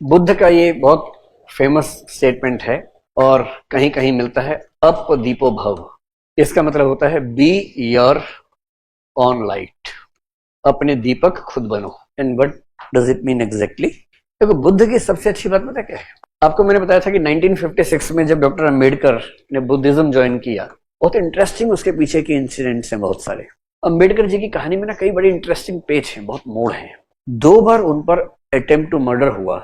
बुद्ध का ये बहुत फेमस स्टेटमेंट है और कहीं कहीं मिलता है अप दीपो भव। इसका मतलब होता है बी योर ऑन लाइट, अपने दीपक खुद बनो। And what does it mean exactly? देखो, बुद्ध की सबसे अच्छी बात पता क्या है आपको? मैंने बताया था कि 1956 में जब डॉक्टर अंबेडकर ने बुद्धिज्म ज्वाइन किया, बहुत इंटरेस्टिंग उसके पीछे के इंसिडेंट्स हैं बहुत सारे। अंबेडकर जी की कहानी में ना कई बड़ी इंटरेस्टिंग पेज हैं, बहुत मोड़ हैं। 2 बार उन पर अटेम्प्ट टू मर्डर हुआ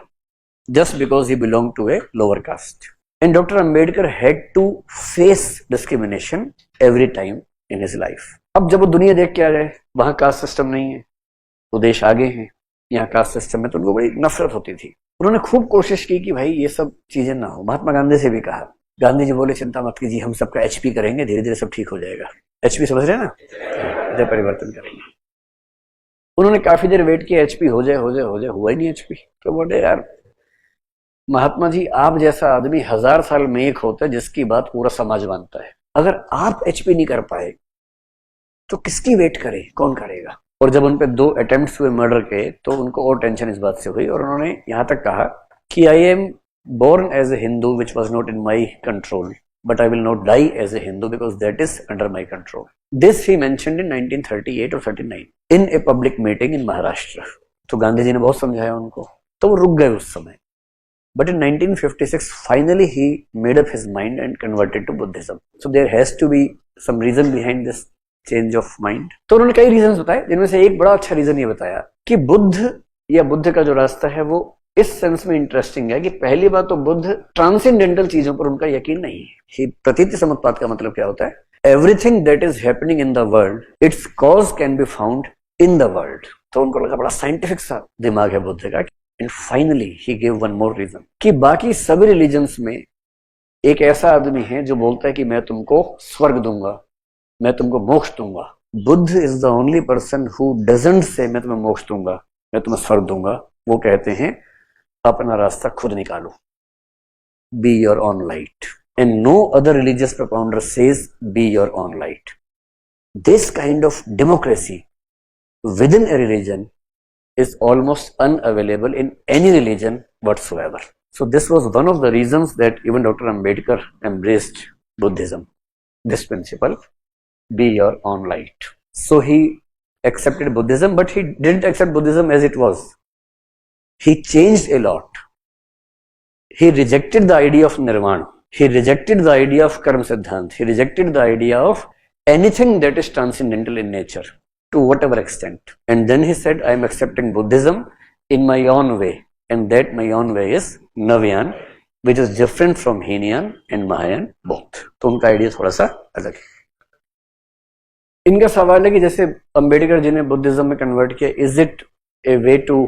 just because he belonged to a lower caste. And Dr. Ambedkar had to face discrimination every time in his life. अब जब वो दुनिया देख के आ गए, वहां कास्ट सिस्टम नहीं है, तो देश आगे हैं, यहाँ कास्ट सिस्टम में, तो उनको बड़ी नफरत होती थी। उन्होंने खूब कोशिश की कि भाई ये सब चीजें ना हो। महात्मा गांधी से भी कहा, गांधी जी बोले चिंता मत कीजिए, हम सबका एचपी करेंगे, धीरे धीरे सब ठीक हो जाएगा। एचपी समझ रहे हैं ना, जब परिवर्तन करेंगे। उन्होंने काफी देर वेट किया, एचपी हो जाए हो जाए हो जाए, हुआ ही नहीं एचपी। तो बोले यार महात्मा जी, आप जैसा आदमी 1000 साल में एक होता है जिसकी बात पूरा समाज मानता है। अगर आप एचपी नहीं कर पाए तो किसकी वेट करे, कौन करेगा? और जब उन पे 2 अटेम्प्ट्स हुए मर्डर के, तो उनको और टेंशन इस बात से हुई और उन्होंने यहां तक कहा कि I am born as a Hindu which was not in my control, but I will not die as a Hindu because that is under my control. This he mentioned in 1938 और 39 in a public meeting in Maharashtra. तो गांधी जी ने बहुत समझाया उनको, तो वो रुक गए उस समय। But in 1956, finally he made up his mind and converted to Buddhism. So there has to be some reason behind this change of mind. तो उन्होंने कई reasons बताए, जिनमें से एक बड़ा अच्छा reason ये बताया कि बुद्ध या बुद्ध का जो रास्ता है वो इस सेंस में इंटरेस्टिंग है कि पहली बात तो बुद्ध ट्रांसेंडेंटल चीजों पर उनका यकीन नहीं है। प्रतीति समुत्पाद का मतलब क्या होता है? Everything that is happening in the world, its cause can be found in the world. तो उनको लगा बड़ा साइंटिफिक सा दिमाग है बुद्ध का। And finally he gave one more reason कि बाकी सभी रिलीजन्स में एक ऐसा आदमी है जो बोलता है कि मैं तुमको स्वर्ग दूंगा, मैं तुमको मोक्ष दूंगा। Buddha is the only person who doesn't say मैं तुम्हें मोक्ष दूंगा, मैं तुम्हें स्वर्ग दूंगा। वो कहते हैं अपना रास्ता खुद निकालो, be your own light. And no other religious propounder says be your own light. This kind of democracy within a religion is almost unavailable in any religion whatsoever. So this was one of the reasons that even Dr. Ambedkar embraced Buddhism. This principle, be your own light. So he accepted Buddhism, but he didn't accept Buddhism as it was. He changed a lot. He rejected the idea of nirvana. He rejected the idea of karma siddhant. He rejected the idea of anything that is transcendental in nature, to whatever extent. And then he said, I am accepting Buddhism in my own way, and that my own way is Navyan, which is different from Hinayan and Mahayan both. तो उनका idea थोड़ा सा अलग है। इनका सवाल है कि जैसे अंबेडकर जी ने बुद्धिज्म में कन्वर्ट किया, is it a way to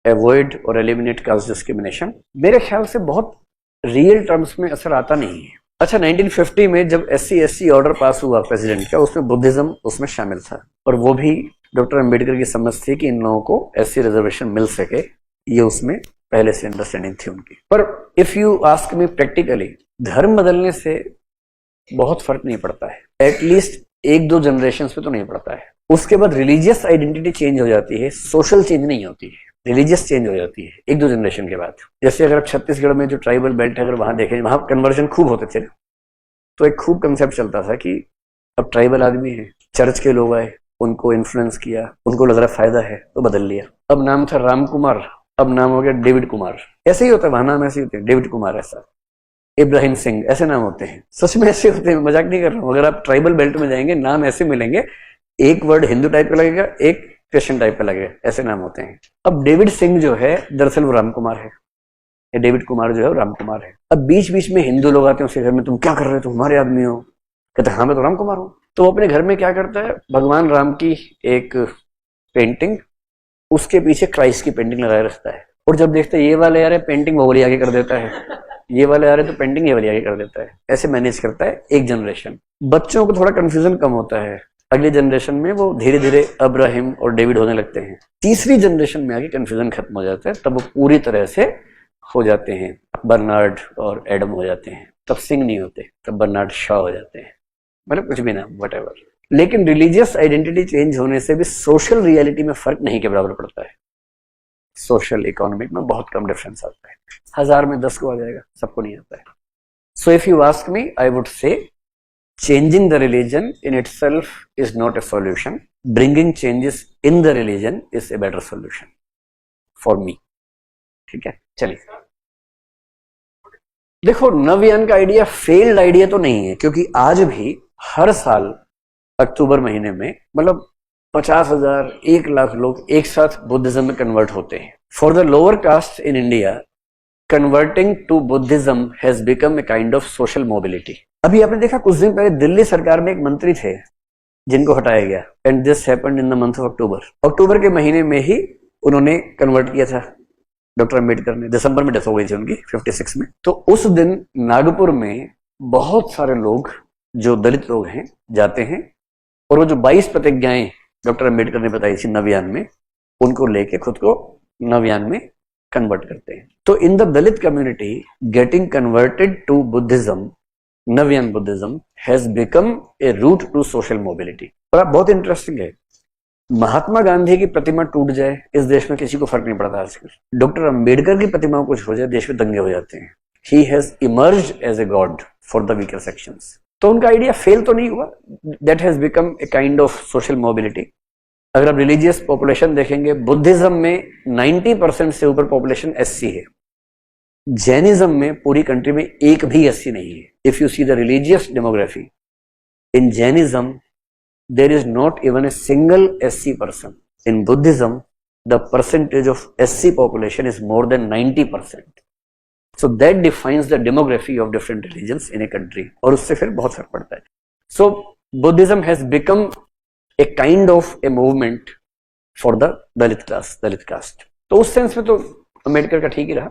avoid और एलिमिनेट कास्ट डिस्क्रिमिनेशन? मेरे ख्याल से बहुत रियल टर्म्स में असर आता नहीं है। अच्छा, 1950 में जब SC/ST ऑर्डर पास हुआ प्रेसिडेंट का, उसमें बुद्धिज्म उसमें शामिल था, और वो भी डॉक्टर अंबेडकर की समझ थी कि इन लोगों को SC रिजर्वेशन मिल सके, ये उसमें पहले से अंडरस्टैंडिंग थी उनकी। पर if you ask me practically, धर्म बदलने से बहुत फर्क नहीं पड़ता है, एटलीस्ट 1-2 जनरेशन पे तो नहीं पड़ता है। उसके बाद रिलीजियस आइडेंटिटी चेंज हो जाती है, सोशल चेंज नहीं होती है, रिलीजियस चेंज हो जाती है 1-2 जनरेशन के बाद। जैसे अगर आप छत्तीसगढ़ में जो ट्राइबल बेल्ट है, अगर वहां देखें, वहां कन्वर्जन खूब होते थे, तो एक खूब कंसेप्ट चलता था कि अब ट्राइबल आदमी है, चर्च के लोग आए, उनको इन्फ्लुएंस किया, उनको लग रहा फायदा है तो बदल लिया। अब नाम था राम कुमार, अब नाम हो गया डेविड कुमार। ऐसे ही होता है, वहां नाम ऐसे ही होते हैं, डेविड कुमार ऐसा, इब्राहिम सिंह, ऐसे नाम होते हैं, सच में ऐसे होते हैं, मजाक नहीं कर रहा हूं। अगर आप ट्राइबल बेल्ट में जाएंगे, नाम ऐसे मिलेंगे, एक वर्ड हिंदू टाइप का लगेगा, एक क्रिश्चियन टाइप का लगेगा, ऐसे नाम होते हैं। अब डेविड सिंह जो है, दरअसल वो राम कुमार है, या डेविड कुमार जो है वो राम कुमार है। अब बीच बीच में हिंदू लोग आते हैं उसके घर में, तुम क्या कर रहे हो, तुम हमारे आदमी हो? कहते हाँ मैं तो राम कुमार हूं। तो अपने घर में क्या करता है, भगवान राम की एक पेंटिंग, उसके पीछे क्राइस्ट की पेंटिंग लगाए रखता है, और जब देखता है ये वाले यार पेंटिंग वो वाली आगे कर देता है, ये वाले आ रहे तो पेंटिंग ये वाली आगे कर देता है। ऐसे मैनेज करता है एक जनरेशन। बच्चों को थोड़ा कंफ्यूजन कम होता है, अगली जनरेशन में वो धीरे धीरे अब्राहिम और डेविड होने लगते हैं। तीसरी जनरेशन में आगे कंफ्यूजन खत्म हो जाता है, तब वो पूरी तरह से हो जाते हैं, बर्नार्ड और एडम हो जाते हैं। तब सिंह नहीं होते, तब बर्नार्ड शॉ हो जाते हैं, मतलब कुछ भी नाम व्हाटएवर। लेकिन रिलीजियस आइडेंटिटी चेंज होने से भी सोशल रियलिटी में फर्क नहीं के बराबर पड़ता है, सोशल इकोनॉमिक में बहुत कम डिफरेंस आता है। 1000 में 10 को आ जाएगा, सबको नहीं आता है। So if you ask me, I would say changing the religion in itself is not a solution. Bringing changes in the religion is a better solution for me. ठीक है, चलिए। देखो, नवयान का आइडिया फेल्ड आइडिया तो नहीं है, क्योंकि आज भी हर साल अक्टूबर महीने में मतलब 50,000 1,00,000 लोग एक साथ बुद्धिज्म में कन्वर्ट होते हैं। For the lower caste in India, converting to Buddhism has become a kind of social mobility. अभी आपने देखा कुछ दिन पहले दिल्ली सरकार में एक मंत्री थे जिनको हटाया गया, and this happened in the month of October. अक्टूबर के महीने में ही उन्होंने कन्वर्ट किया था डॉक्टर अंबेडकर ने। दिसंबर में डेथ हो गई थी उनकी 56 में। तो उस दिन नागपुर में बहुत सारे लोग जो दलित लोग हैं जाते हैं और वो जो 22 प्रतिज्ञाएं डॉक्टर अंबेडकर ने बताई थी नवयान में, उनको लेके खुद को नवयान में कन्वर्ट करते हैं। तो in the Dalit community, getting converted to Buddhism, Navayana Buddhism has become a route to social mobility. और अब बहुत इंटरेस्टिंग है, महात्मा गांधी की प्रतिमा टूट जाए इस देश में किसी को फर्क नहीं पड़ता आजकल। डॉक्टर अंबेडकर की प्रतिमा कुछ हो जाए, देश में दंगे हो जाते हैं। He has emerged as a god for the weaker sections. तो उनका आइडिया फेल तो नहीं हुआ, that has become a kind of social mobility. अगर आप रिलीजियस पॉपुलेशन देखेंगे, बुद्धिज्म में 90% से ऊपर पॉपुलेशन एससी है। जैनिज्म में पूरी कंट्री में एक भी एससी नहीं है। If you see the religious demography in Jainism, there is not even a single SC person. In Buddhism, the percentage of SC population is more than 90%. So that defines the demography of different religions in a country. और उससे फिर बहुत फर्क पड़ता है। So Buddhism has become a kind of a movement for the Dalit class, Dalit caste. तो उस sense में तो अम्बेडकर का ठीक ही रहा।